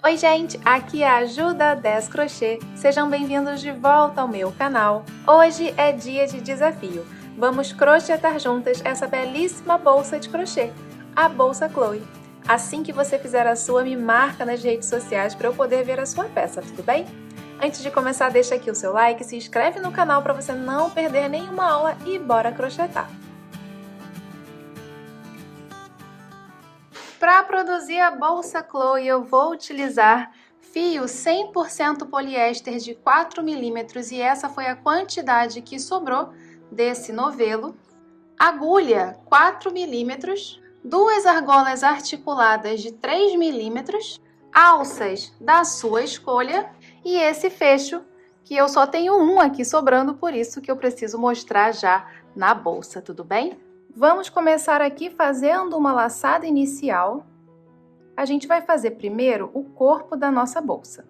Oi gente, aqui é a Ju da 10 Crochê. Sejam bem-vindos de volta ao meu canal. Hoje é dia de desafio. Vamos crochetar juntas essa belíssima bolsa de crochê, a Bolsa Chloe. Assim que você fizer a sua, me marca nas redes sociais para eu poder ver a sua peça, tudo bem? Antes de começar, deixa aqui o seu like, se inscreve no canal para você não perder nenhuma aula e bora crochetar! Para produzir a Bolsa Chloe, eu vou utilizar fio 100% poliéster de 4 milímetros e essa foi a quantidade que sobrou desse novelo. Agulha 4 milímetros, duas argolas articuladas de 3 milímetros, alças da sua escolha e esse fecho que eu só tenho um aqui sobrando, por isso que eu preciso mostrar já na bolsa, tudo bem? Vamos começar aqui fazendo uma laçada inicial. A gente vai fazer primeiro o corpo da nossa bolsa.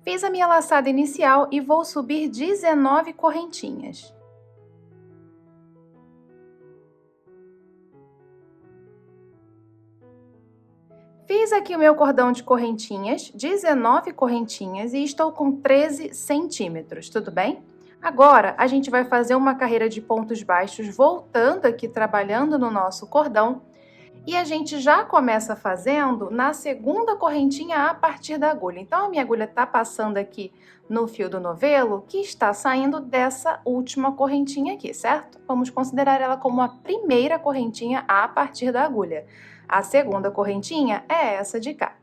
Fiz a minha laçada inicial e vou subir 19 correntinhas. Fiz aqui o meu cordão de correntinhas, 19 correntinhas, e estou com 13 centímetros, tudo bem? Agora, a gente vai fazer uma carreira de pontos baixos, voltando aqui, trabalhando no nosso cordão. E a gente já começa fazendo na segunda correntinha a partir da agulha. Então, a minha agulha está passando aqui no fio do novelo, que está saindo dessa última correntinha aqui, certo? Vamos considerar ela como a primeira correntinha a partir da agulha. A segunda correntinha é essa de cá.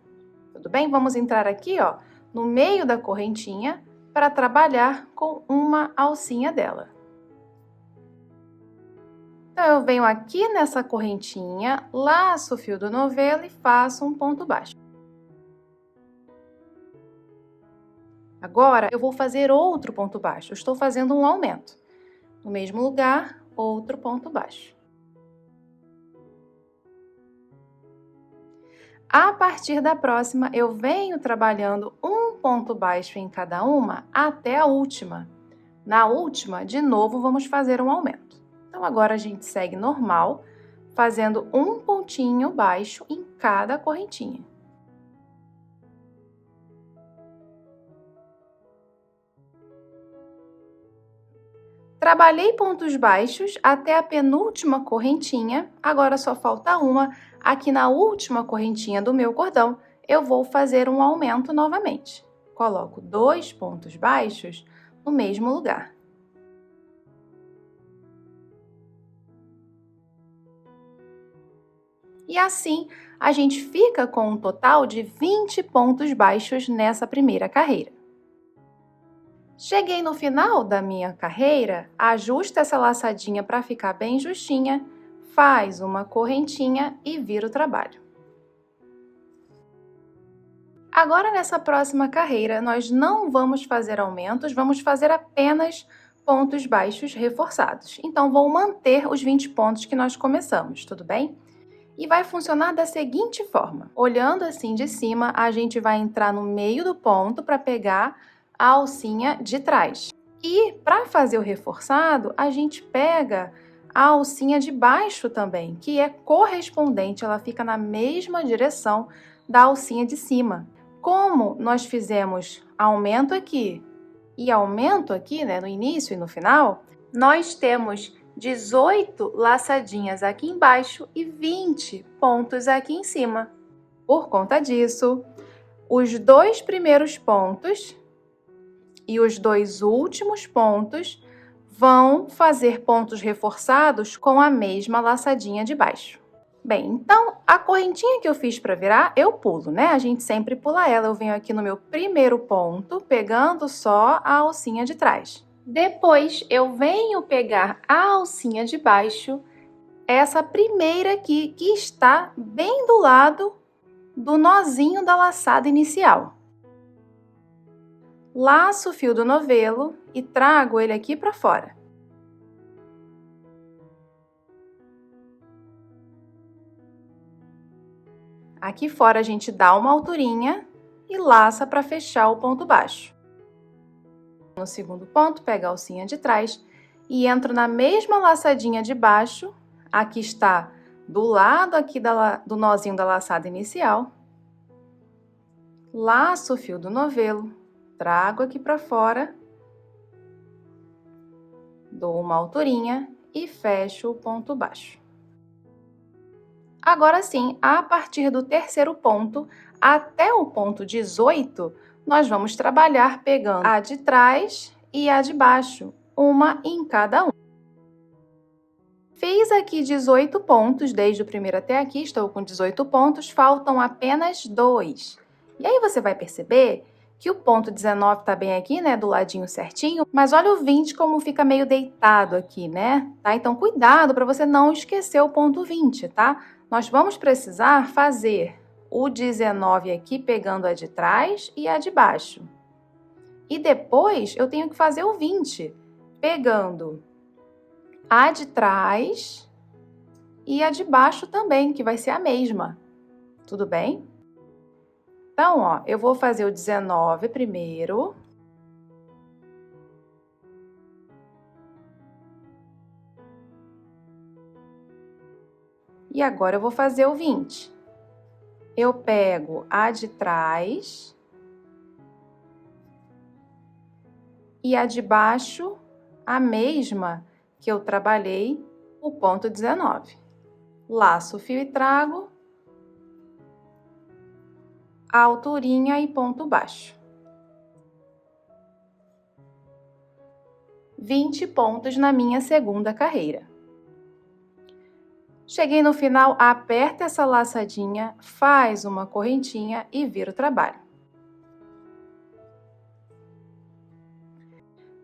Tudo bem? Vamos entrar aqui, ó, no meio da correntinha, para trabalhar com uma alcinha dela. Então, eu venho aqui nessa correntinha, laço o fio do novelo e faço um ponto baixo. Agora, eu vou fazer outro ponto baixo. Eu estou fazendo um aumento. No mesmo lugar, outro ponto baixo. A partir da próxima, eu venho trabalhando um ponto baixo em cada uma até a última. Na última, de novo, vamos fazer um aumento. Então, agora a gente segue normal, fazendo um pontinho baixo em cada correntinha. Trabalhei pontos baixos até a penúltima correntinha, agora só falta uma. Aqui na última correntinha do meu cordão, eu vou fazer um aumento novamente. Coloco 2 pontos baixos no mesmo lugar. E assim, a gente fica com um total de 20 pontos baixos nessa primeira carreira. Cheguei no final da minha carreira, ajusta essa laçadinha para ficar bem justinha, faz uma correntinha e vira o trabalho. Agora, nessa próxima carreira, nós não vamos fazer aumentos, vamos fazer apenas pontos baixos reforçados. Então, vou manter os 20 pontos que nós começamos, tudo bem? E vai funcionar da seguinte forma. Olhando assim de cima, a gente vai entrar no meio do ponto para pegar a alcinha de trás. E para fazer o reforçado, a gente pega a alcinha de baixo também, que é correspondente, ela fica na mesma direção da alcinha de cima. Como nós fizemos aumento aqui e aumento aqui, né, no início e no final, nós temos 18 laçadinhas aqui embaixo e 20 pontos aqui em cima. Por conta disso, os 2 primeiros pontos e os 2 últimos pontos vão fazer pontos reforçados com a mesma laçadinha de baixo. Bem, então, a correntinha que eu fiz para virar, eu pulo, né? A gente sempre pula ela. Eu venho aqui no meu primeiro ponto, pegando só a alcinha de trás. Depois, eu venho pegar a alcinha de baixo, essa primeira aqui, que está bem do lado do nozinho da laçada inicial. Laço o fio do novelo e trago ele aqui para fora. Aqui fora a gente dá uma alturinha e laça para fechar o ponto baixo. No segundo ponto, pego a alcinha de trás e entro na mesma laçadinha de baixo, aqui está do lado aqui do nozinho da laçada inicial, laço o fio do novelo, trago aqui para fora, dou uma alturinha e fecho o ponto baixo. Agora sim, a partir do terceiro ponto até o ponto 18, nós vamos trabalhar pegando a de trás e a de baixo, uma em cada um. Fiz aqui 18 pontos, desde o primeiro até aqui, estou com 18 pontos, faltam apenas 2. E aí você vai perceber que o ponto 19 está bem aqui, né, do ladinho certinho, mas olha o 20 como fica meio deitado aqui, né? Tá? Então, cuidado para você não esquecer o ponto 20, tá? Nós vamos precisar fazer o 19 aqui pegando a de trás e a de baixo. E depois eu tenho que fazer o 20, pegando a de trás e a de baixo também, que vai ser a mesma. Tudo bem? Então, ó, eu vou fazer o 19 primeiro. E agora eu vou fazer o 20. Eu pego a de trás e a de baixo, a mesma que eu trabalhei o ponto 19. Laço o fio e trago a alturinha e ponto baixo. 20 pontos na minha segunda carreira. Cheguei no final, aperta essa laçadinha, faz uma correntinha e vira o trabalho.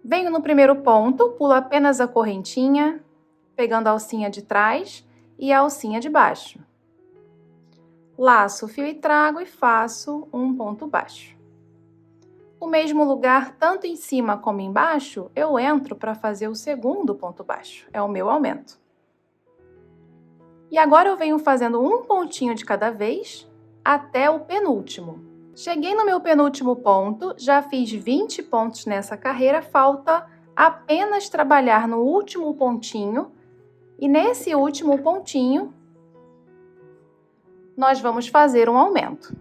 Venho no primeiro ponto, pulo apenas a correntinha, pegando a alcinha de trás e a alcinha de baixo. Laço o fio e trago e faço um ponto baixo. No mesmo lugar, tanto em cima como embaixo, eu entro para fazer o segundo ponto baixo, é o meu aumento. E agora eu venho fazendo um pontinho de cada vez até o penúltimo. Cheguei no meu penúltimo ponto, já fiz 20 pontos nessa carreira, falta apenas trabalhar no último pontinho. E nesse último pontinho, nós vamos fazer um aumento.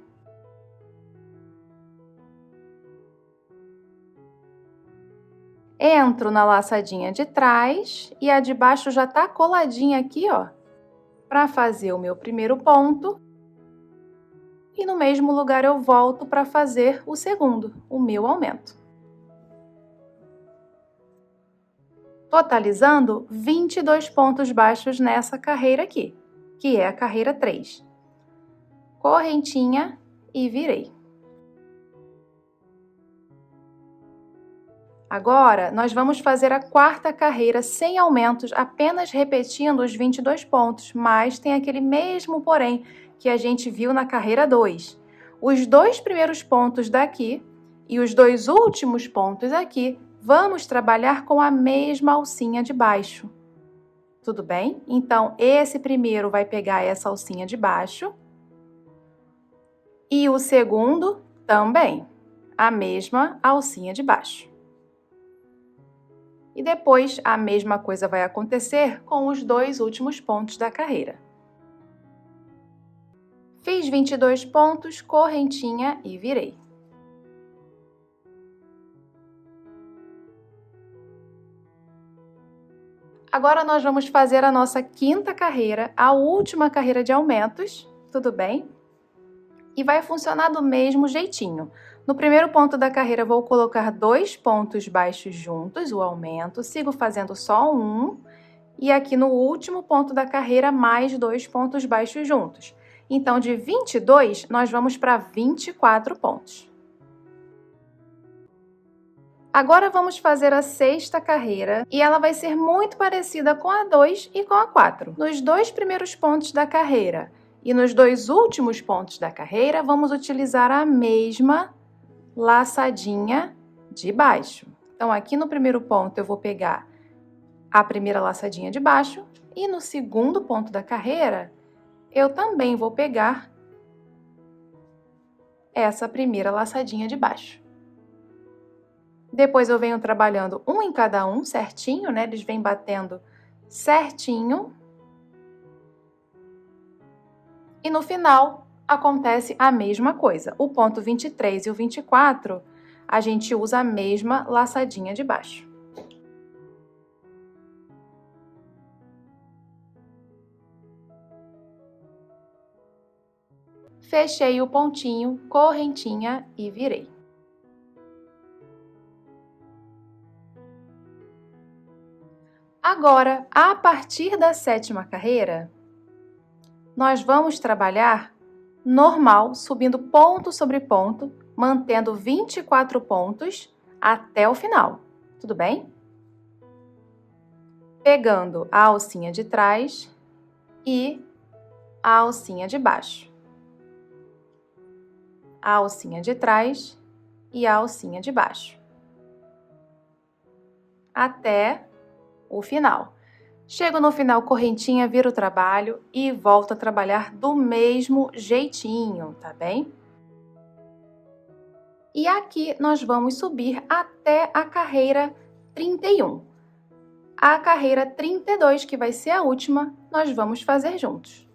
Entro na laçadinha de trás e a de baixo já tá coladinha aqui, ó, para fazer o meu primeiro ponto. E no mesmo lugar eu volto para fazer o segundo, o meu aumento. Totalizando 22 pontos baixos nessa carreira aqui, que é a carreira 3. Correntinha e virei. Agora, nós vamos fazer a quarta carreira sem aumentos, apenas repetindo os 22 pontos, mas tem aquele mesmo porém que a gente viu na carreira 2. Os 2 primeiros pontos daqui e os 2 últimos pontos aqui, vamos trabalhar com a mesma alcinha de baixo. Tudo bem? Então, esse primeiro vai pegar essa alcinha de baixo e o segundo também, a mesma alcinha de baixo. E depois a mesma coisa vai acontecer com os 2 últimos pontos da carreira. Fiz 22 pontos, correntinha e virei. Agora nós vamos fazer a nossa quinta carreira, a última carreira de aumentos, tudo bem? E vai funcionar do mesmo jeitinho. No primeiro ponto da carreira, vou colocar 2 pontos baixos juntos, o aumento, sigo fazendo só um, e aqui no último ponto da carreira, mais 2 pontos baixos juntos. Então, de 22, nós vamos para 24 pontos. Agora vamos fazer a sexta carreira, e ela vai ser muito parecida com a 2 e com a 4. Nos 2 primeiros pontos da carreira e nos 2 últimos pontos da carreira, vamos utilizar a mesma laçadinha de baixo. Então, aqui no primeiro ponto, eu vou pegar a primeira laçadinha de baixo e no segundo ponto da carreira, eu também vou pegar essa primeira laçadinha de baixo. Depois eu venho trabalhando um em cada um, certinho, né? Eles vêm batendo certinho. E no final, acontece a mesma coisa. O ponto 23 e o 24, a gente usa a mesma laçadinha de baixo. Fechei o pontinho, correntinha e virei. Agora, a partir da 7ª carreira, nós vamos trabalhar normal, subindo ponto sobre ponto, mantendo 24 pontos até o final, tudo bem? Pegando a alcinha de trás e a alcinha de baixo. A alcinha de trás e a alcinha de baixo. Até o final. Chego no final, correntinha, viro o trabalho e volto a trabalhar do mesmo jeitinho, tá bem? E aqui nós vamos subir até a carreira 31. A carreira 32, que vai ser a última, nós vamos fazer juntos.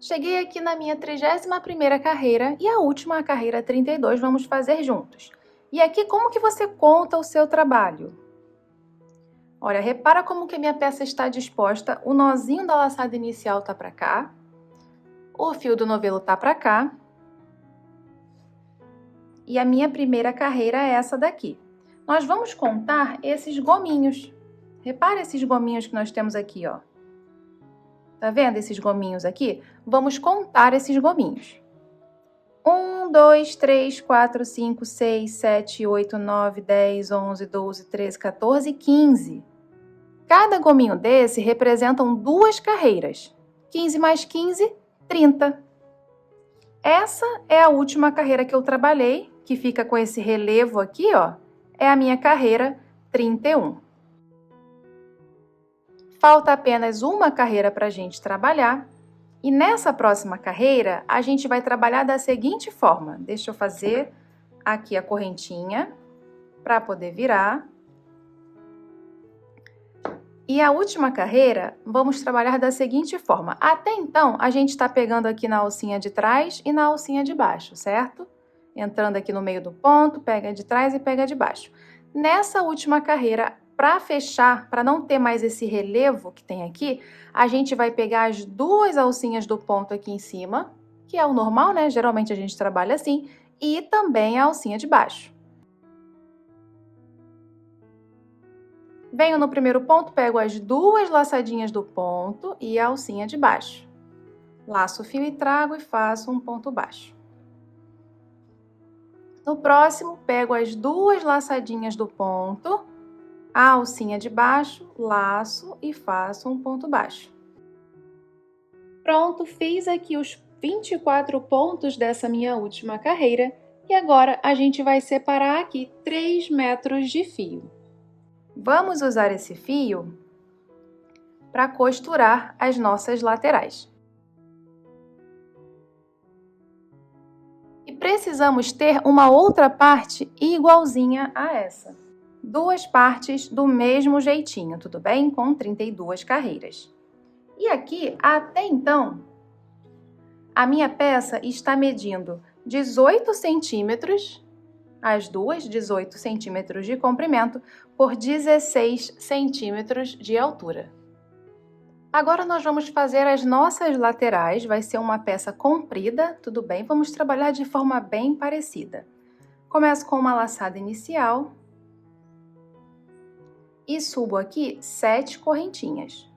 Cheguei aqui na minha 31ª carreira e a última, a carreira 32, vamos fazer juntos. E aqui, como que você conta o seu trabalho? Olha, repara como que a minha peça está disposta. O nozinho da laçada inicial tá para cá, o fio do novelo tá para cá, e a minha primeira carreira é essa daqui. Nós vamos contar esses gominhos. Repara esses gominhos que nós temos aqui, ó. Tá vendo esses gominhos aqui? Vamos contar esses gominhos. 1, 2, 3, 4, 5, 6, 7, 8, 9, 10, 11, 12, 13, 14, 15. Cada gominho desse representam 2 carreiras. 15 mais 15, 30. Essa é a última carreira que eu trabalhei, que fica com esse relevo aqui, ó. É a minha carreira 31. Falta apenas uma carreira para a gente trabalhar. E nessa próxima carreira, a gente vai trabalhar da seguinte forma. Deixa eu fazer aqui a correntinha para poder virar. E a última carreira, vamos trabalhar da seguinte forma. Até então, a gente está pegando aqui na alcinha de trás e na alcinha de baixo, certo? Entrando aqui no meio do ponto, pega de trás e pega de baixo. Nessa última carreira, para fechar, para não ter mais esse relevo que tem aqui, a gente vai pegar as 2 alcinhas do ponto aqui em cima, que é o normal, né? Geralmente a gente trabalha assim, e também a alcinha de baixo. Venho no primeiro ponto, pego as 2 laçadinhas do ponto e a alcinha de baixo. Laço o fio e trago e faço um ponto baixo. No próximo, pego as 2 laçadinhas do ponto, a alcinha de baixo, laço e faço um ponto baixo. Pronto, fiz aqui os 24 pontos dessa minha última carreira e agora a gente vai separar aqui 3 metros de fio. Vamos usar esse fio para costurar as nossas laterais. E precisamos ter uma outra parte igualzinha a essa. 2 partes do mesmo jeitinho, tudo bem? Com 32 carreiras. E aqui, até então, a minha peça está medindo 18 centímetros, as duas, 18 centímetros de comprimento, por 16 centímetros de altura. Agora nós vamos fazer as nossas laterais, vai ser uma peça comprida, tudo bem? Vamos trabalhar de forma bem parecida. Começo com uma laçada inicial e subo aqui 7 correntinhas.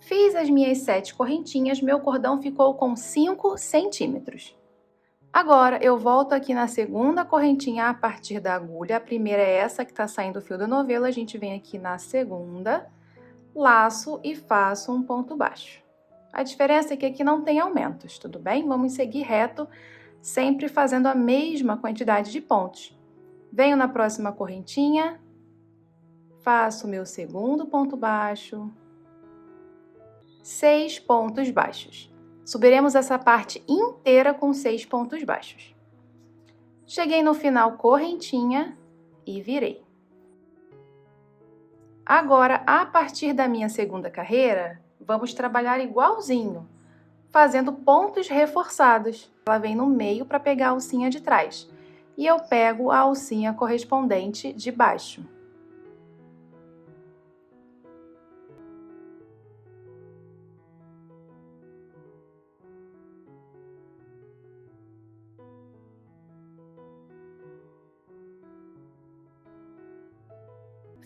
Fiz as minhas 7 correntinhas, meu cordão ficou com 5 centímetros. Agora, eu volto aqui na segunda correntinha a partir da agulha. A primeira é essa que tá saindo o fio do novelo. A gente vem aqui na segunda, laço e faço um ponto baixo. A diferença é que aqui não tem aumentos, tudo bem? Vamos seguir reto, sempre fazendo a mesma quantidade de pontos. Venho na próxima correntinha, faço o meu segundo ponto baixo, 6 pontos baixos. Subiremos essa parte inteira com 6 pontos baixos. Cheguei no final, correntinha e virei. Agora, a partir da minha segunda carreira, vamos trabalhar igualzinho, fazendo pontos reforçados. Ela vem no meio para pegar a alcinha de trás. E eu pego a alcinha correspondente de baixo.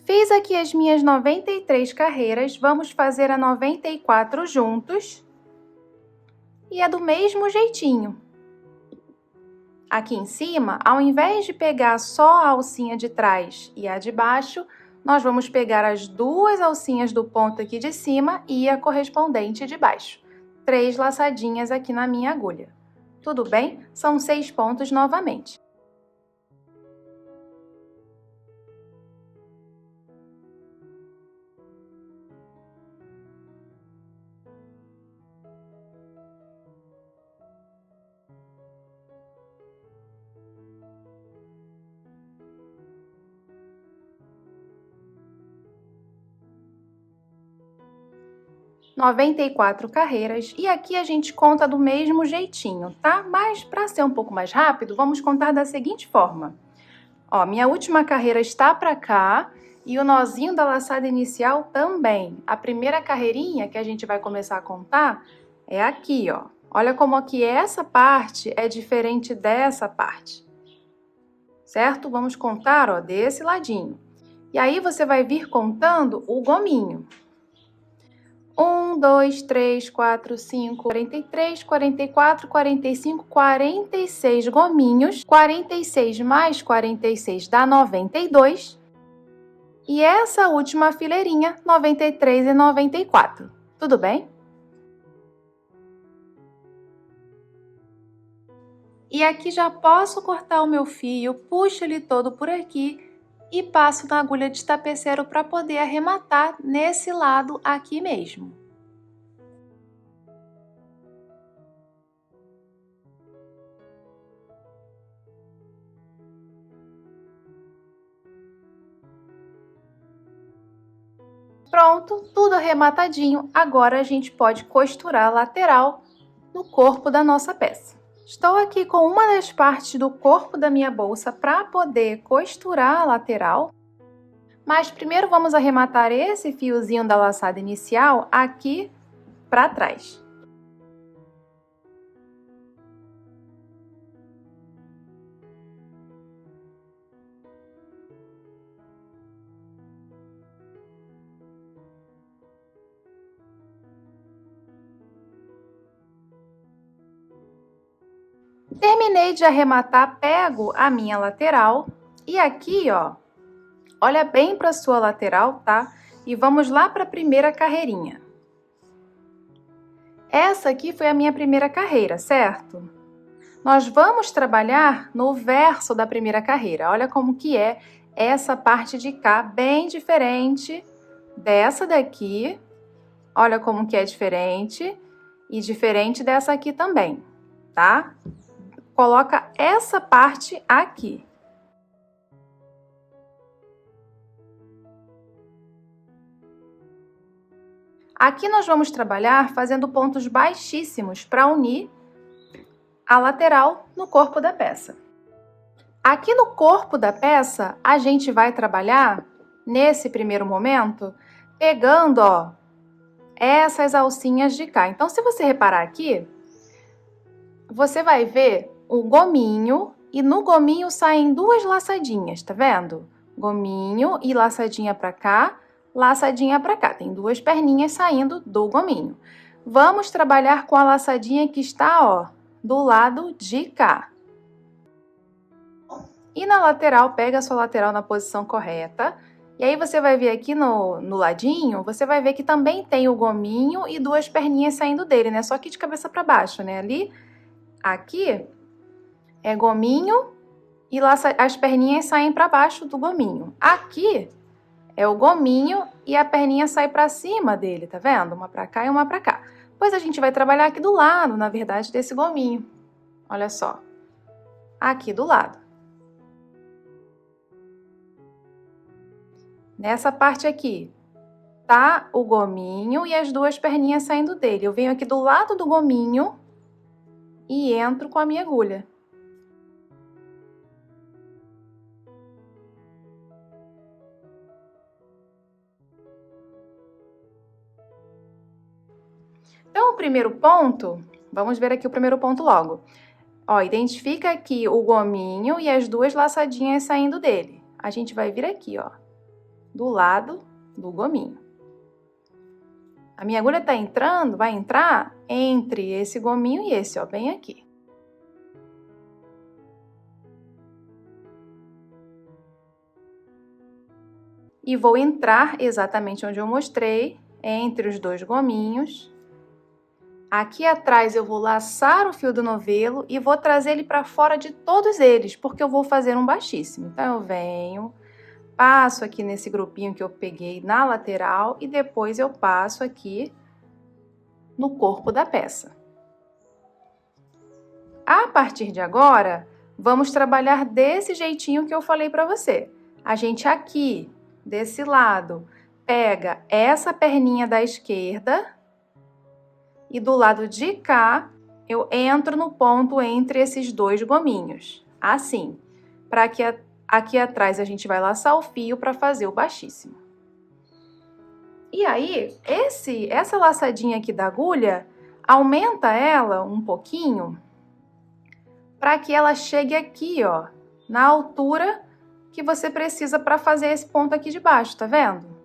Fiz aqui as minhas 93 carreiras, vamos fazer a 94 juntos. E é do mesmo jeitinho. Aqui em cima, ao invés de pegar só a alcinha de trás e a de baixo, nós vamos pegar as duas alcinhas do ponto aqui de cima e a correspondente de baixo. 3 laçadinhas aqui na minha agulha. Tudo bem? São 6 pontos novamente. Noventa e 94 carreiras, e aqui a gente conta do mesmo jeitinho, tá? Mas para ser um pouco mais rápido, vamos contar da seguinte forma. Ó, minha última carreira está para cá e o nozinho da laçada inicial também. A primeira carreirinha que a gente vai começar a contar é aqui, ó. Olha como aqui essa parte é diferente dessa parte, certo? Vamos contar, ó, desse ladinho. E aí você vai vir contando o gominho. 1, 2, 3, 4, 5, 43, 44, 45, 46 gominhos. 46 mais 46 dá 92. E essa última fileirinha, 93 e 94. Tudo bem? E aqui já posso cortar o meu fio, puxo ele todo por aqui e passo na agulha de tapeceiro para poder arrematar nesse lado aqui mesmo. Pronto, tudo arrematadinho. Agora a gente pode costurar a lateral no corpo da nossa peça. Estou aqui com uma das partes do corpo da minha bolsa para poder costurar a lateral. Mas primeiro vamos arrematar esse fiozinho da laçada inicial aqui para trás. Terminei de arrematar, pego a minha lateral e aqui, ó, olha bem para a sua lateral, tá? E vamos lá para a primeira carreirinha. Essa aqui foi a minha primeira carreira, certo? Nós vamos trabalhar no verso da primeira carreira. Olha como que é essa parte de cá, bem diferente dessa daqui. Olha como que é diferente e diferente dessa aqui também, tá? Coloca essa parte aqui. Aqui nós vamos trabalhar fazendo pontos baixíssimos para unir a lateral no corpo da peça. Aqui no corpo da peça, a gente vai trabalhar, nesse primeiro momento, pegando, ó, essas alcinhas de cá. Então, se você reparar aqui, você vai ver o gominho e no gominho saem duas laçadinhas, tá vendo? Gominho e laçadinha para cá, laçadinha para cá. Tem duas perninhas saindo do gominho. Vamos trabalhar com a laçadinha que está, ó, do lado de cá. E na lateral, pega a sua lateral na posição correta. E aí você vai ver aqui no ladinho, você vai ver que também tem o gominho e duas perninhas saindo dele, né? Só que de cabeça para baixo, né? Ali, aqui, é gominho e as perninhas saem para baixo do gominho. Aqui é o gominho e a perninha sai para cima dele, tá vendo? Uma para cá e uma para cá. Pois a gente vai trabalhar aqui do lado, na verdade, desse gominho. Olha só. Aqui do lado. Nessa parte aqui, tá o gominho e as duas perninhas saindo dele. Eu venho aqui do lado do gominho e entro com a minha agulha. Então, o primeiro ponto, vamos ver aqui o primeiro ponto logo. Ó, identifica aqui o gominho e as duas laçadinhas saindo dele. A gente vai vir aqui, ó, do lado do gominho. A minha agulha tá entrando, vai entrar entre esse gominho e esse, ó, bem aqui. E vou entrar exatamente onde eu mostrei, entre os dois gominhos. Aqui atrás eu vou laçar o fio do novelo e vou trazer ele para fora de todos eles, porque eu vou fazer um baixíssimo. Então, eu venho, passo aqui nesse grupinho que eu peguei na lateral e depois eu passo aqui no corpo da peça. A partir de agora, vamos trabalhar desse jeitinho que eu falei para você. A gente aqui, desse lado, pega essa perninha da esquerda e do lado de cá, eu entro no ponto entre esses dois gominhos. Assim, para que aqui atrás a gente vai laçar o fio para fazer o baixíssimo. E aí, essa laçadinha aqui da agulha, aumenta ela um pouquinho para que ela chegue aqui, ó, na altura que você precisa para fazer esse ponto aqui de baixo, tá vendo?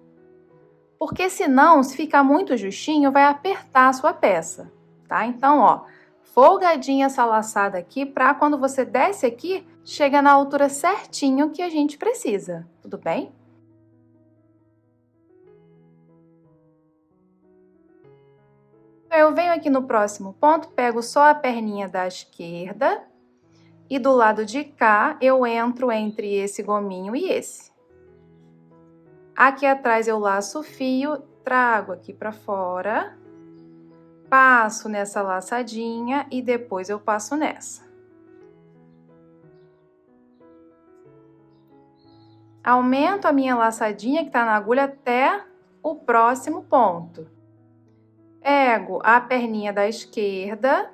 Porque senão, se ficar muito justinho, vai apertar a sua peça, tá? Então, ó, folgadinha essa laçada aqui para quando você desce aqui, chega na altura certinho que a gente precisa, tudo bem? Eu venho aqui no próximo ponto, pego só a perninha da esquerda e do lado de cá eu entro entre esse gominho e esse. Aqui atrás eu laço o fio, trago aqui para fora, passo nessa laçadinha e depois eu passo nessa. Aumento a minha laçadinha que tá na agulha até o próximo ponto. Pego a perninha da esquerda.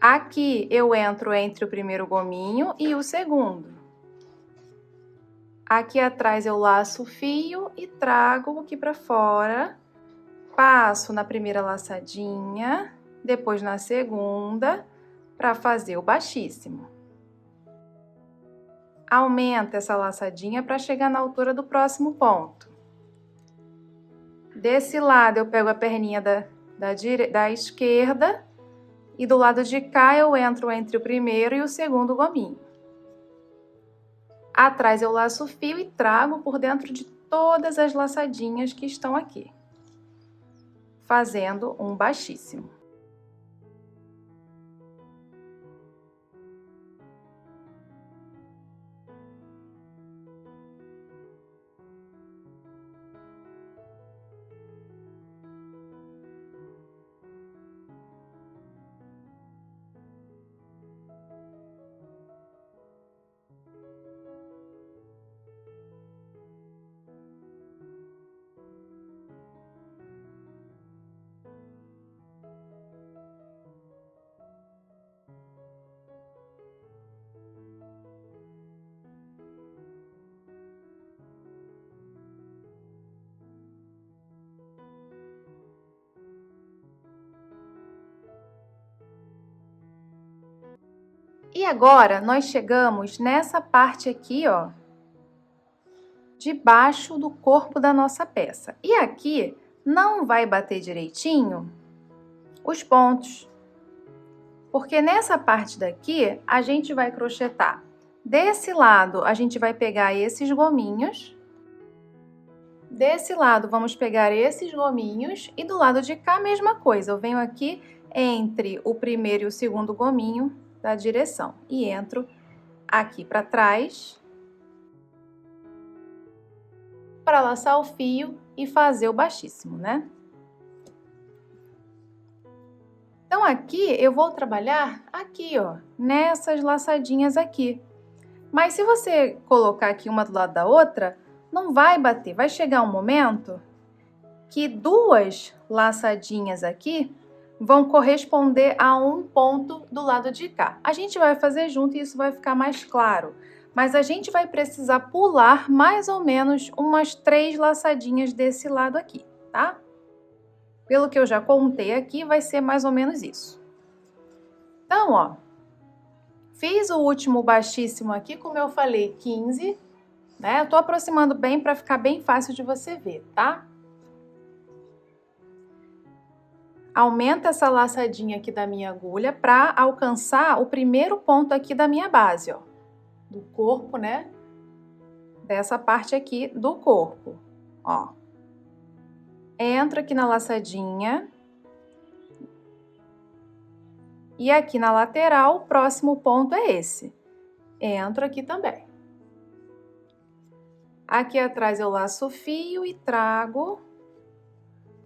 Aqui eu entro entre o primeiro gominho e o segundo. Aqui atrás eu laço o fio e trago aqui para fora. Passo na primeira laçadinha, depois na segunda, para fazer o baixíssimo. Aumenta essa laçadinha para chegar na altura do próximo ponto. Desse lado eu pego a perninha da esquerda e do lado de cá eu entro entre o primeiro e o segundo gominho. Atrás eu laço o fio e trago por dentro de todas as laçadinhas que estão aqui, fazendo um baixíssimo. E agora, nós chegamos nessa parte aqui, ó, debaixo do corpo da nossa peça. E aqui não vai bater direitinho os pontos, porque nessa parte daqui a gente vai crochetar. Desse lado, a gente vai pegar esses gominhos. Desse lado, vamos pegar esses gominhos. E do lado de cá, a mesma coisa. Eu venho aqui entre o primeiro e o segundo gominho da direção e entro aqui para trás para laçar o fio e fazer o baixíssimo, né? Então, aqui eu vou trabalhar aqui, ó, nessas laçadinhas aqui. Mas se você colocar aqui uma do lado da outra, não vai bater. Vai chegar um momento que duas laçadinhas aqui vão corresponder a um ponto do lado de cá. A gente vai fazer junto e isso vai ficar mais claro. Mas a gente vai precisar pular mais ou menos umas 3 laçadinhas desse lado aqui, tá? Pelo que eu já contei aqui, vai ser mais ou menos isso. Então, ó, fiz o último baixíssimo aqui, como eu falei, 15, né? Eu tô aproximando bem para ficar bem fácil de você ver, tá? Aumenta essa laçadinha aqui da minha agulha para alcançar o primeiro ponto aqui da minha base, ó. Do corpo, né? Dessa parte aqui do corpo, ó. Entro aqui na laçadinha. E aqui na lateral, o próximo ponto é esse. Entro aqui também. Aqui atrás eu laço o fio e trago,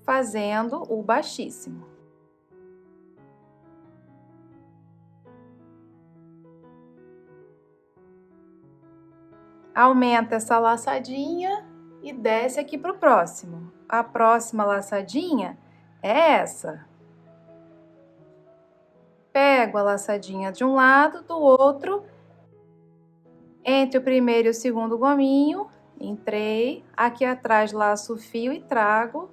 fazendo o baixíssimo. Aumenta essa laçadinha e desce aqui para o próximo. A próxima laçadinha é essa. Pego a laçadinha de um lado, do outro, entre o primeiro e o segundo gominho, entrei, aqui atrás laço o fio e trago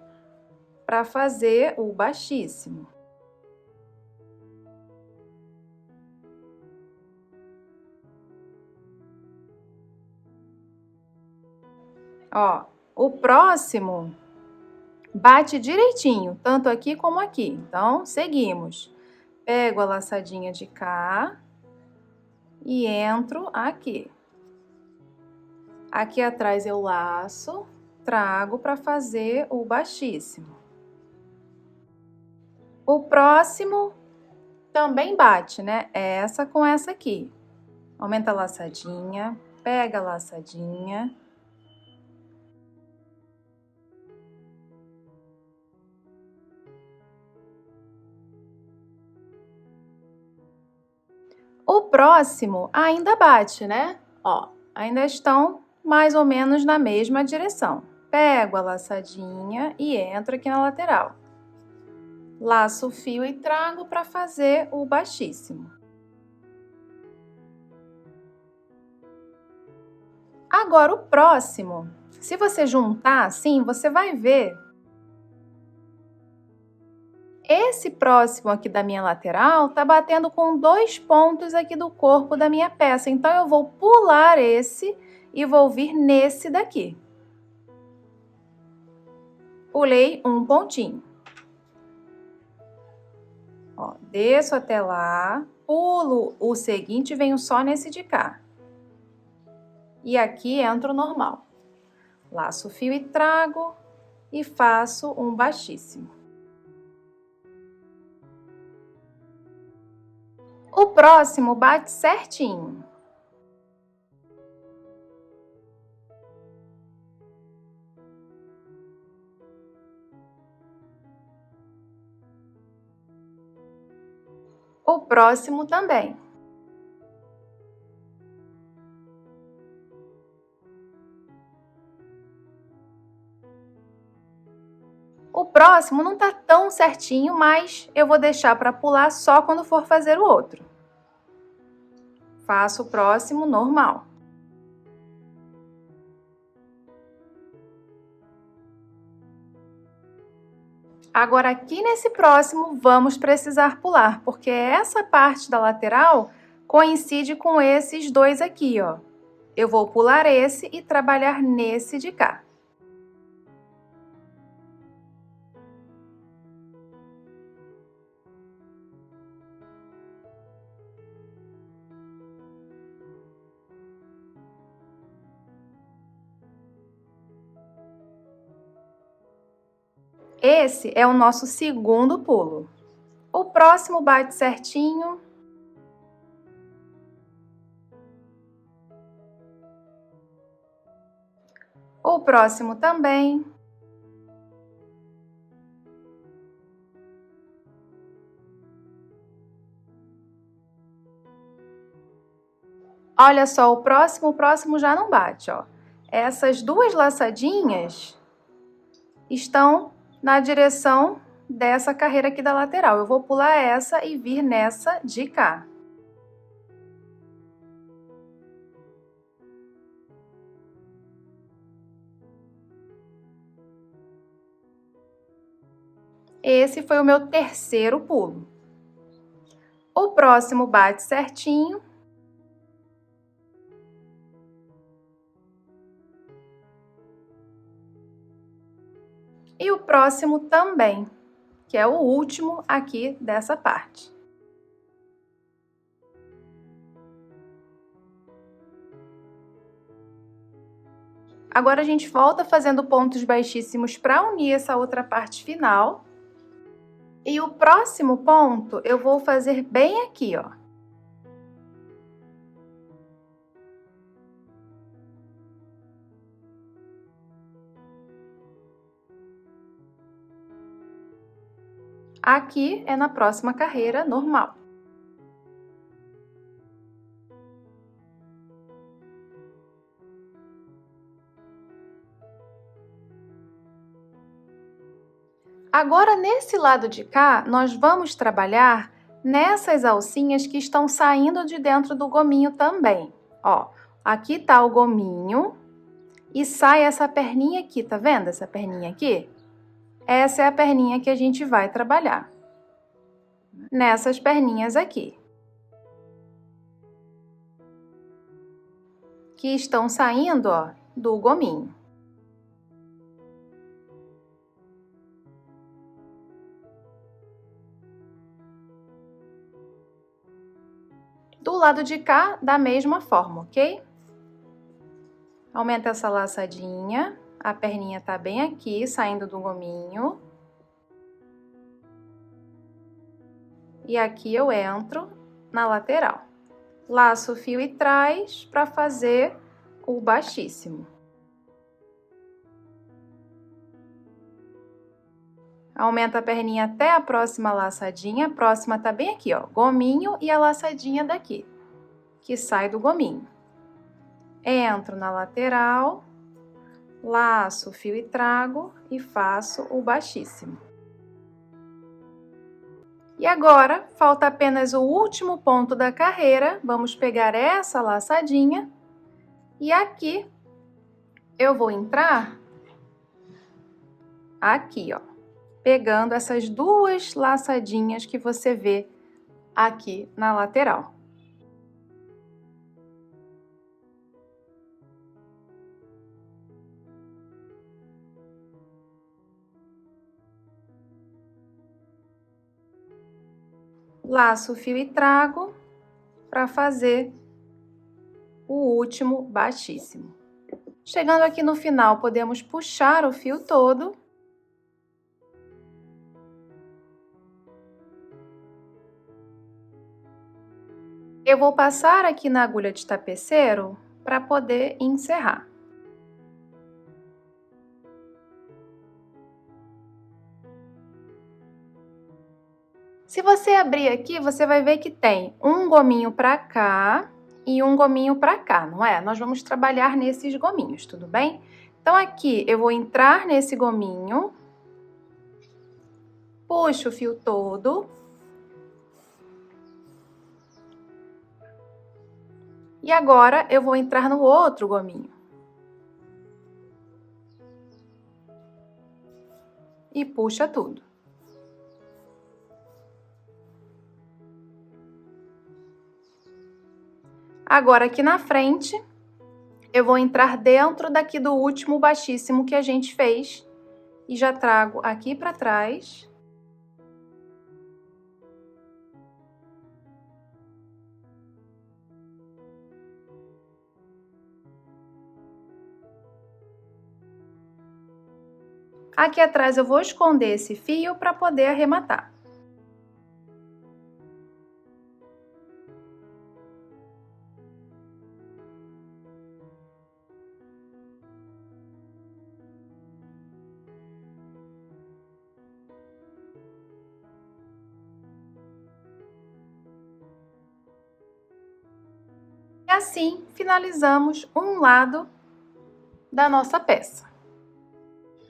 para fazer o baixíssimo. Ó, o próximo bate direitinho, tanto aqui como aqui. Então, seguimos. Pego a laçadinha de cá e entro aqui. Aqui atrás eu laço, trago para fazer o baixíssimo. O próximo também bate, né? Essa com essa aqui. Aumenta a laçadinha, pega a laçadinha. O próximo ainda bate, né? Ó, ainda estão mais ou menos na mesma direção. Pego a laçadinha e entro aqui na lateral. Laço o fio e trago para fazer o baixíssimo. Agora, o próximo, se você juntar assim, você vai ver. Esse próximo aqui da minha lateral tá batendo com 2 pontos aqui do corpo da minha peça. Então, eu vou pular esse e vou vir nesse daqui. Pulei um pontinho. Ó, desço até lá, pulo o seguinte e venho só nesse de cá. E aqui entro normal. Laço o fio e trago e faço um baixíssimo. O próximo bate certinho. O próximo também. O próximo não tá tão certinho, mas eu vou deixar para pular só quando for fazer o outro. Faço o próximo normal. Agora, aqui nesse próximo, vamos precisar pular, porque essa parte da lateral coincide com esses dois aqui, ó. Eu vou pular esse e trabalhar nesse de cá. Esse é o nosso segundo pulo. O próximo bate certinho. O próximo também. Olha só, o próximo já não bate, ó. Essas duas laçadinhas estão na direção dessa carreira aqui da lateral. Eu vou pular essa e vir nessa de cá. Esse foi o meu terceiro pulo. O próximo bate certinho. E o próximo também, que é o último aqui dessa parte. Agora a gente volta fazendo pontos baixíssimos para unir essa outra parte final. E o próximo ponto eu vou fazer bem aqui, ó. Aqui é na próxima carreira normal. Agora, nesse lado de cá, nós vamos trabalhar nessas alcinhas que estão saindo de dentro do gominho também. Ó, aqui tá o gominho e sai essa perninha aqui, tá vendo essa perninha aqui? Essa é a perninha que a gente vai trabalhar. Nessas perninhas aqui. Que estão saindo, ó, do gominho. Do lado de cá, da mesma forma, ok? Aumenta essa laçadinha, a perninha tá bem aqui, saindo do gominho. E aqui eu entro na lateral. Laço o fio e traz para fazer o baixíssimo. Aumenta a perninha até a próxima laçadinha. A próxima tá bem aqui, ó, gominho e a laçadinha daqui, que sai do gominho. Entro na lateral, laço o fio e trago e faço o baixíssimo. E agora, falta apenas o último ponto da carreira. Vamos pegar essa laçadinha e aqui eu vou entrar aqui, ó, pegando essas duas laçadinhas que você vê aqui na lateral. Laço o fio e trago para fazer o último baixíssimo. Chegando aqui no final, podemos puxar o fio todo. Eu vou passar aqui na agulha de tapeceiro para poder encerrar. Se você abrir aqui, você vai ver que tem um gominho para cá e um gominho para cá, não é? Nós vamos trabalhar nesses gominhos, tudo bem? Então, aqui eu vou entrar nesse gominho, puxo o fio todo. E agora eu vou entrar no outro gominho. E puxa tudo. Agora, aqui na frente, eu vou entrar dentro daqui do último baixíssimo que a gente fez. E já trago aqui para trás. Aqui atrás eu vou esconder esse fio para poder arrematar. E assim, finalizamos um lado da nossa peça.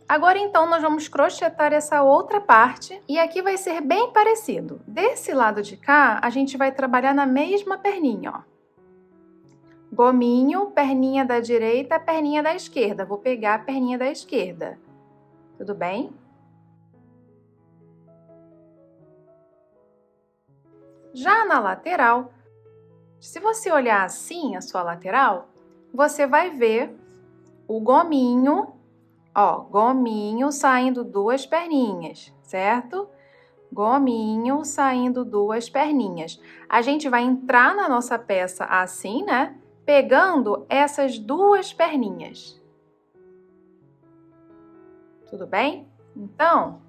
Agora, então, nós vamos crochetar essa outra parte e aqui vai ser bem parecido. Desse lado de cá, a gente vai trabalhar na mesma perninha, ó. Gominho, perninha da direita, perninha da esquerda. Vou pegar a perninha da esquerda. Tudo bem? Já na lateral, se você olhar assim a sua lateral, você vai ver o gominho, ó, gominho saindo duas perninhas, certo? Gominho saindo duas perninhas. A gente vai entrar na nossa peça assim, né? Pegando essas duas perninhas. Tudo bem? Então,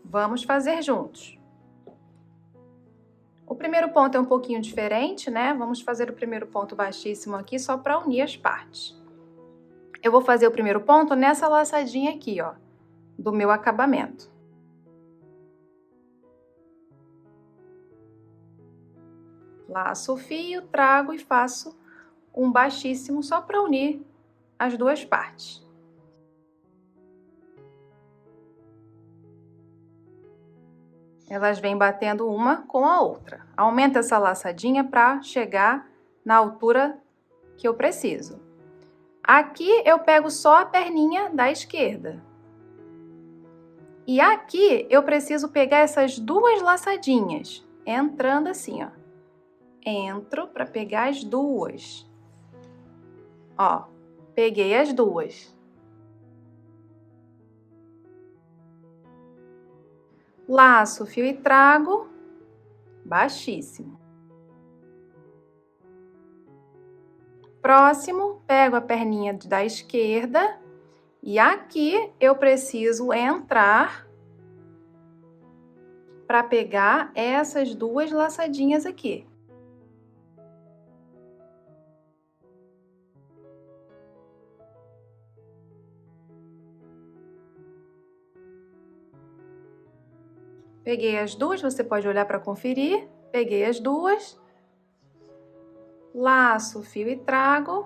vamos fazer juntos. O primeiro ponto é um pouquinho diferente, né? Vamos fazer o primeiro ponto baixíssimo aqui só para unir as partes. Eu vou fazer o primeiro ponto nessa laçadinha aqui, ó, do meu acabamento. Laço o fio, trago e faço um baixíssimo só para unir as duas partes. Elas vêm batendo uma com a outra. Aumenta essa laçadinha para chegar na altura que eu preciso. Aqui eu pego só a perninha da esquerda. E aqui eu preciso pegar essas duas laçadinhas, entrando assim, ó. Entro para pegar as duas. Ó, peguei as duas. Laço o fio e trago baixíssimo. Próximo, pego a perninha da esquerda e aqui eu preciso entrar para pegar essas duas laçadinhas aqui. Peguei as duas, você pode olhar para conferir. Peguei as duas. Laço o fio e trago.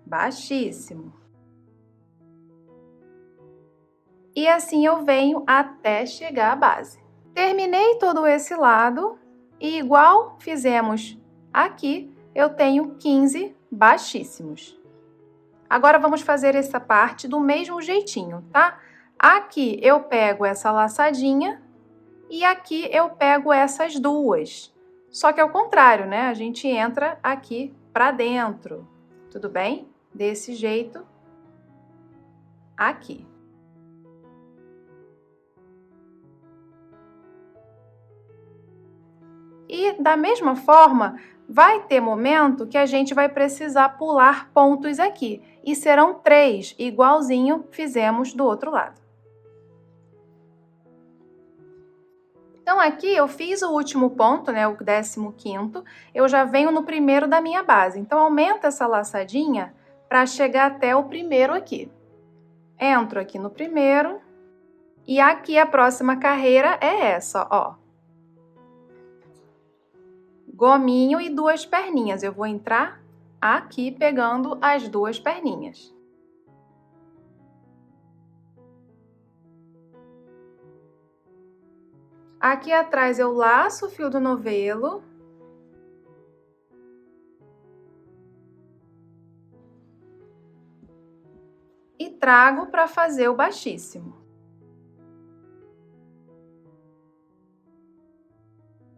Baixíssimo. E assim eu venho até chegar à base. Terminei todo esse lado e igual fizemos aqui, eu tenho 15 baixíssimos. Agora vamos fazer essa parte do mesmo jeitinho, tá? Aqui eu pego essa laçadinha e aqui eu pego essas duas. Só que ao contrário, né? A gente entra aqui para dentro, tudo bem? Desse jeito, aqui. E da mesma forma, vai ter momento que a gente vai precisar pular pontos aqui. E serão 3, igualzinho fizemos do outro lado. Então, aqui eu fiz o último ponto, né, o 15º, eu já venho no primeiro da minha base. Então, aumenta essa laçadinha para chegar até o primeiro aqui. Entro aqui no primeiro e aqui a próxima carreira é essa, ó. Gominho e duas perninhas. Eu vou entrar aqui pegando as duas perninhas. Aqui atrás eu laço o fio do novelo. E trago para fazer o baixíssimo.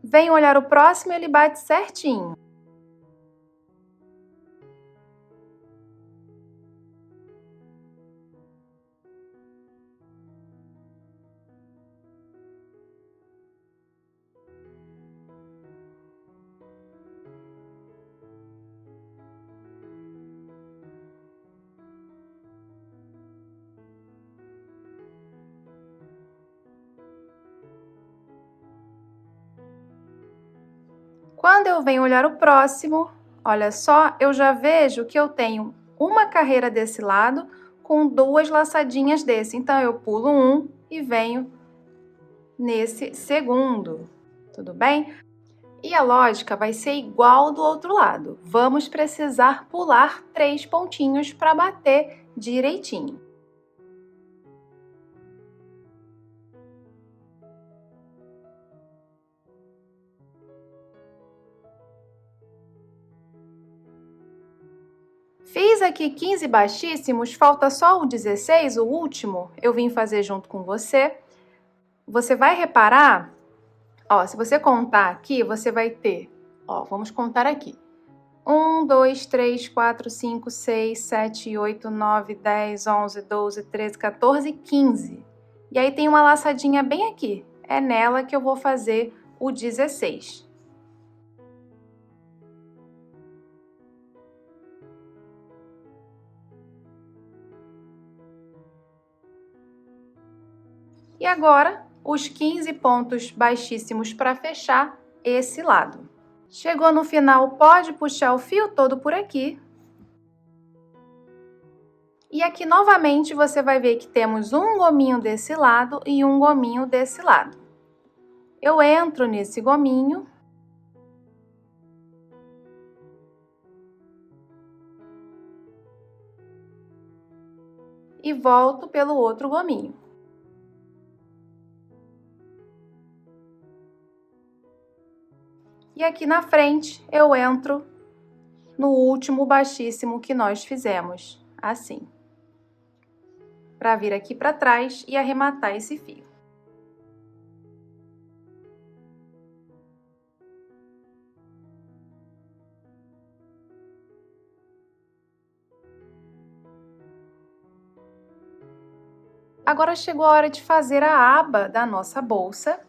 Vem olhar o próximo, ele bate certinho. Quando eu venho olhar o próximo, olha só, eu já vejo que eu tenho uma carreira desse lado com duas laçadinhas desse. Então, eu pulo um e venho nesse segundo. tudo bem? E a lógica vai ser igual do outro lado. Vamos precisar pular 3 pontinhos para bater direitinho. Fiz aqui 15 baixíssimos, falta só o 16, o último, eu vim fazer junto com você. Você vai reparar, ó, se você contar aqui, você vai ter, ó, vamos contar aqui. 1, 2, 3, 4, 5, 6, 7, 8, 9, 10, 11, 12, 13, 14, 15. E aí tem uma laçadinha bem aqui. É nela que eu vou fazer o 16. E agora, os 15 pontos baixíssimos para fechar esse lado. Chegou no final, pode puxar o fio todo por aqui. E aqui, novamente, você vai ver que temos um gominho desse lado e um gominho desse lado. Eu entro nesse gominho. E volto pelo outro gominho. E aqui na frente, eu entro no último baixíssimo que nós fizemos, assim. Para vir aqui para trás e arrematar esse fio. Agora chegou a hora de fazer a aba da nossa bolsa.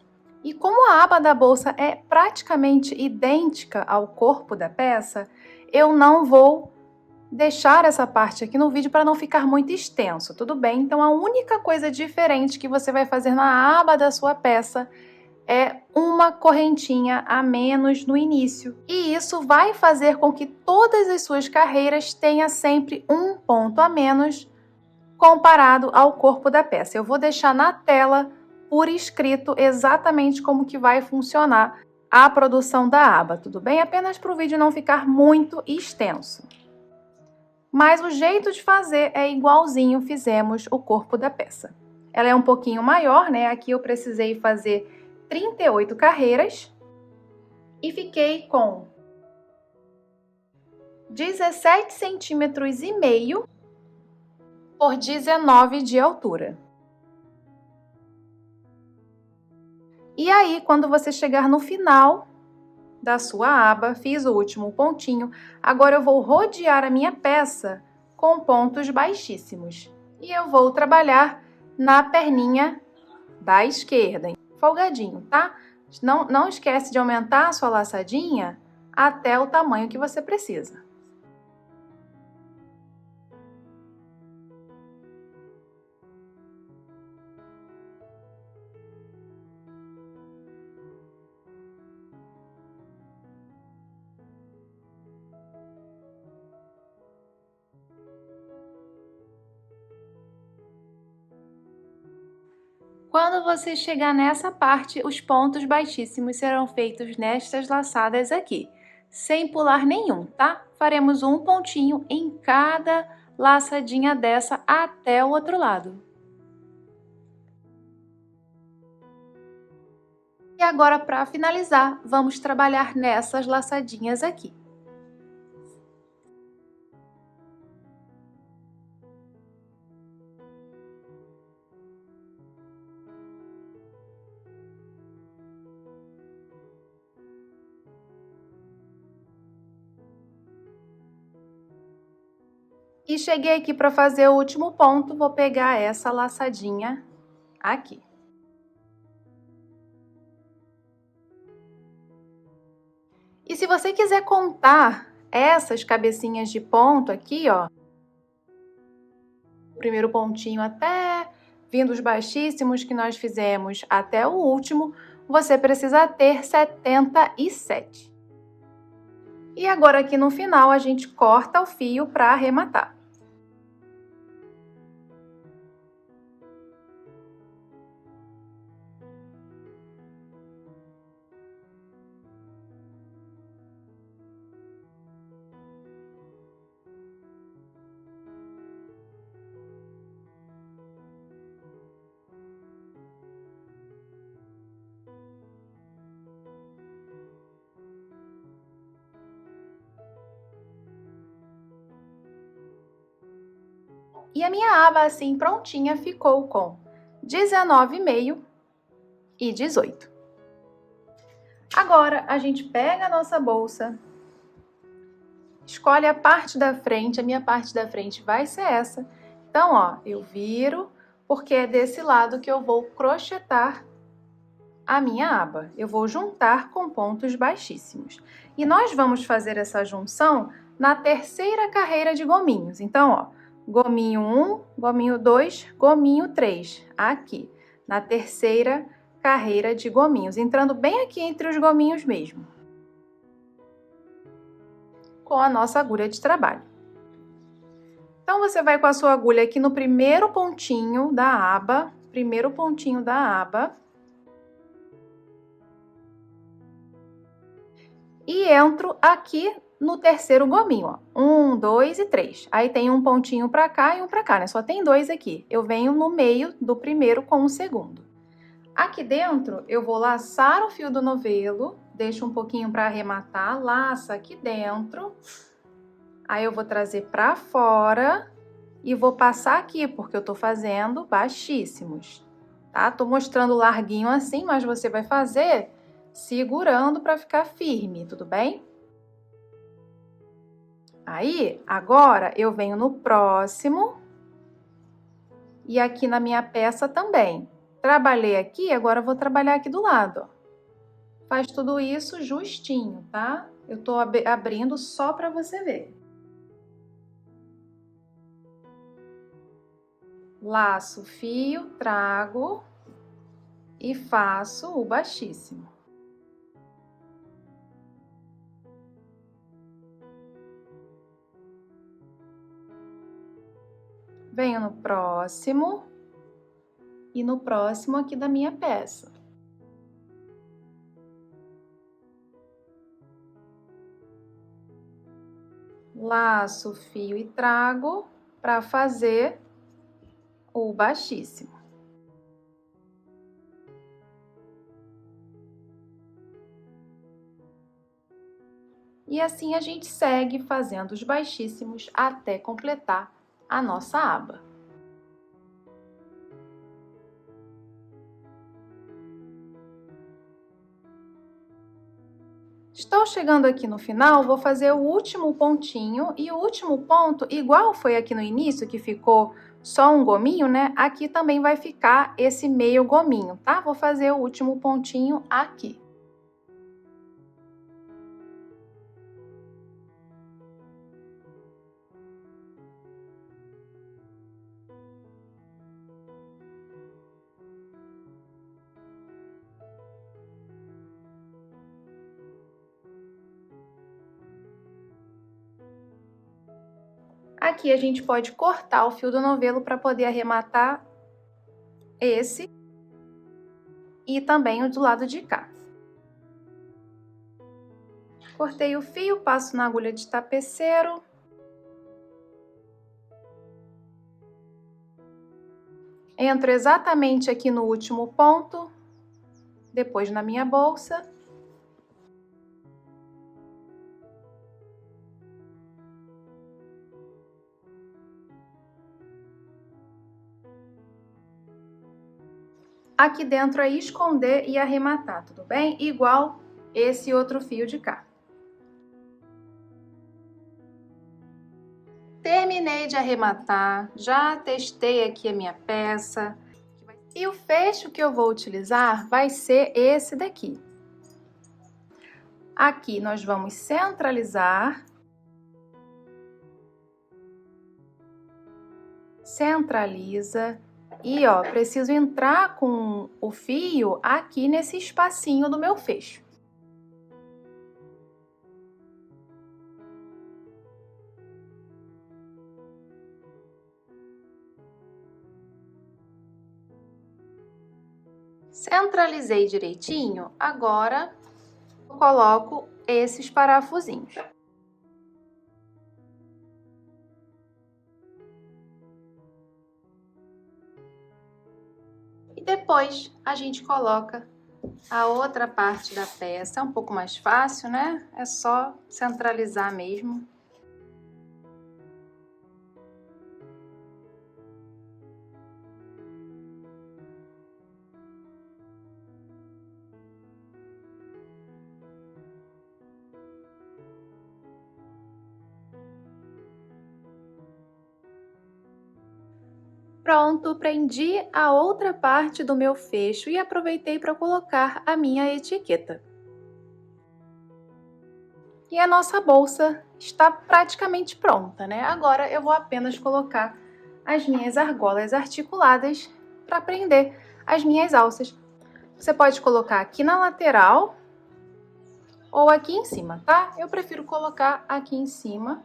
E como a aba da bolsa é praticamente idêntica ao corpo da peça, eu não vou deixar essa parte aqui no vídeo para não ficar muito extenso, tudo bem? Então a única coisa diferente que você vai fazer na aba da sua peça é uma correntinha a menos no início. E isso vai fazer com que todas as suas carreiras tenham sempre um ponto a menos comparado ao corpo da peça. Eu vou deixar na tela por escrito exatamente como que vai funcionar a produção da aba, tudo bem? Apenas para o vídeo não ficar muito extenso. Mas o jeito de fazer é igualzinho fizemos o corpo da peça. Ela é um pouquinho maior, né? Aqui eu precisei fazer 38 carreiras e fiquei com 17,5 centímetros por 19 de altura. E aí, quando você chegar no final da sua aba, fiz o último pontinho, agora eu vou rodear a minha peça com pontos baixíssimos. E eu vou trabalhar na perninha da esquerda, folgadinho, tá? Não esquece de aumentar a sua laçadinha até o tamanho que você precisa. Quando você chegar nessa parte, os pontos baixíssimos serão feitos nestas laçadas aqui, sem pular nenhum, tá? Faremos um pontinho em cada laçadinha dessa até o outro lado. E agora, para finalizar, vamos trabalhar nessas laçadinhas aqui. E cheguei aqui para fazer o último ponto, vou pegar essa laçadinha aqui. E se você quiser contar essas cabecinhas de ponto aqui, ó, o primeiro pontinho até vindo os baixíssimos que nós fizemos até o último, você precisa ter 77. E agora aqui no final a gente corta o fio para arrematar. E a minha aba assim prontinha ficou com 19,5 e 18. Agora, a gente pega a nossa bolsa, escolhe a parte da frente, a minha parte da frente vai ser essa. Então, ó, eu viro, porque é desse lado que eu vou crochetar a minha aba. Eu vou juntar com pontos baixíssimos. E nós vamos fazer essa junção na terceira carreira de gominhos. Então, ó, gominho 1, gominho 2, gominho 3, aqui, na terceira carreira de gominhos, entrando bem aqui entre os gominhos mesmo, com a nossa agulha de trabalho. Então, você vai com a sua agulha aqui no primeiro pontinho da aba, e entro aqui no terceiro gominho, ó. 1, 2 e 3. Aí tem um pontinho para cá e um para cá, né? Só tem dois aqui. Eu venho no meio do primeiro com o segundo. Aqui dentro, eu vou laçar o fio do novelo, deixo um pouquinho para arrematar, laça aqui dentro. Aí eu vou trazer para fora e vou passar aqui, porque eu tô fazendo baixíssimos, tá? Tô mostrando larguinho assim, mas você vai fazer segurando para ficar firme, tudo bem? Aí, agora eu venho no próximo e aqui na minha peça também. Trabalhei aqui, agora eu vou trabalhar aqui do lado, ó. Faz tudo isso justinho, tá? Eu tô abrindo só para você ver. Laço o fio, trago e faço o baixíssimo. Venho no próximo e no próximo aqui da minha peça. Laço o fio e trago para fazer o baixíssimo. E assim a gente segue fazendo os baixíssimos até completar a nossa aba. Estou chegando aqui no final, vou fazer o último pontinho, e o último ponto, igual foi aqui no início, que ficou só um gominho, né? Aqui também vai ficar esse meio gominho, tá? Vou fazer o último pontinho aqui. Aqui a gente pode cortar o fio do novelo para poder arrematar esse e também o do lado de cá. Cortei o fio, passo na agulha de tapeceiro. Entro exatamente aqui no último ponto, depois na minha bolsa. Aqui dentro é esconder e arrematar, tudo bem? Igual esse outro fio de cá. Terminei de arrematar, já testei aqui a minha peça. E o fecho que eu vou utilizar vai ser esse daqui. Aqui nós vamos centralizar. Centraliza. E, ó, preciso entrar com o fio aqui nesse espacinho do meu fecho. Centralizei direitinho, agora eu coloco esses parafusinhos. E depois a gente coloca a outra parte da peça. É um pouco mais fácil, né? É só centralizar mesmo. Pronto, prendi a outra parte do meu fecho e aproveitei para colocar a minha etiqueta. E a nossa bolsa está praticamente pronta, né? Agora eu vou apenas colocar as minhas argolas articuladas para prender as minhas alças. Você pode colocar aqui na lateral ou aqui em cima, tá? Eu prefiro colocar aqui em cima.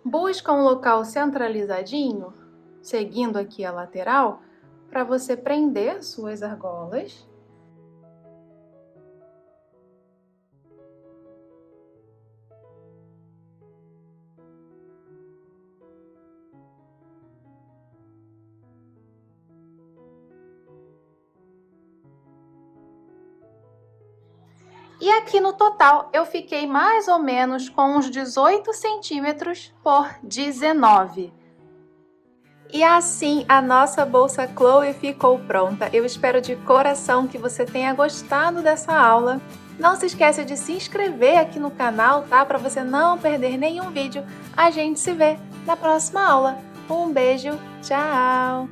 Busca um local centralizadinho, seguindo aqui a lateral, para você prender suas argolas. E aqui no total eu fiquei mais ou menos com uns 18 centímetros por 19. E assim a nossa bolsa Chloe ficou pronta. Eu espero de coração que você tenha gostado dessa aula. Não se esqueça de se inscrever aqui no canal, tá? Para você não perder nenhum vídeo. A gente se vê na próxima aula. Um beijo, tchau!